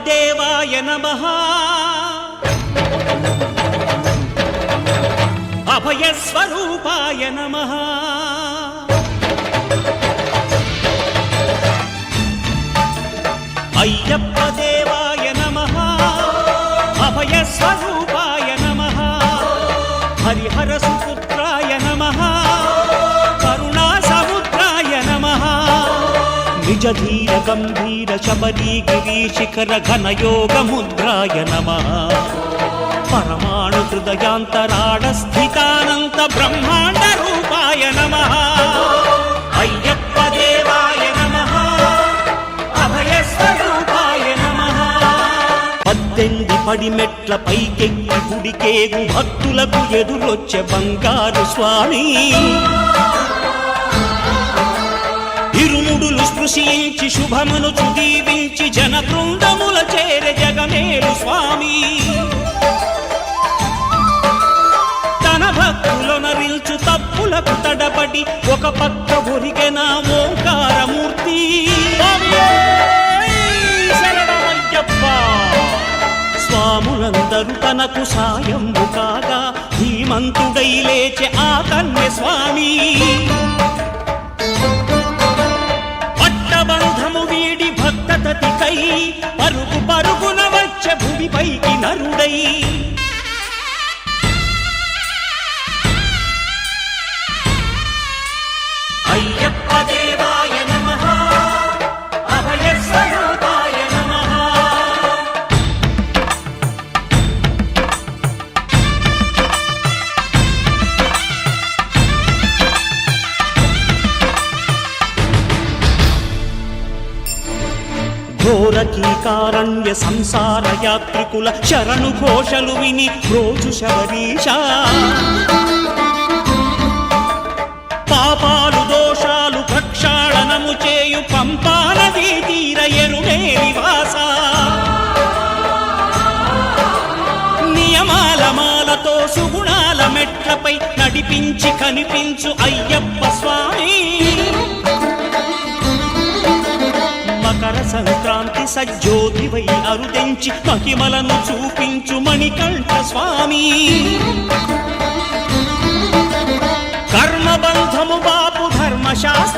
దేవాయ నమః అభయ స్వరూపాయ నమః అయ్యప్ప దేవాయ నమః అభయ స్వరూపాయ నమః హరిహర సుపుత్రాయ నమః కరుణా సముద్రాయ నమః నిజ ధీర గంభీర శబరీ గిరి శిఖర ఘన యోగ ముద్రాయ నమః పరమాణు హృదయాంతరాడ స్థితానంత బ్రహ్మాండ రూపాయ నమః అయ్యప్ప దేవాయ నమః అభయ స్వరూపాయ నమః 18 పడిమెట్ల పైకెక్కి గుడికేగు భక్తులకు ఎదురొచ్చే బంగారు స్వామి ఇరుముడులు స్పృశించి శుభమును దీవించి జన బృందముల చేరే జగమేలు స్వామి తన భక్తులొనరిల్చు తప్పులకు తడబడి ఒక పక్క ఒరిగెన ఓంకారమూర్తి శరణమయ్యప్ప స్వాములందరూ తనకు సాయంబు కాగా ధీమంతుడై లేచే ఆ కన్య స్వామి పట్టబంధము వీడి భక్తతతికై పరుగు పరుగున వచ్చే భూమిపైకి నరుడై అయ్యప్ప దేవాయ నమః అభయ స్వరూపాయ నమః ఘోరకీకారణ్య సంసార యాత్రికుల శరణు ఘోషలు విని రోజు శబరీషా పాపాలు దోషాలు ప్రక్షాళనము చేయు పంపానదీ తీర ఎరుమే నివాస నియమాల మాలతో సుగుణాల మెట్లపై నడిపించి కనిపించు అయ్యప్ప స్వామి మకర సంక్రాంతి సజ్జోతివై అరుదెంచి మహిమలను చూపించు మణికంఠ స్వామి కర్మబంధము బాపు ధర్మశాస్త్ర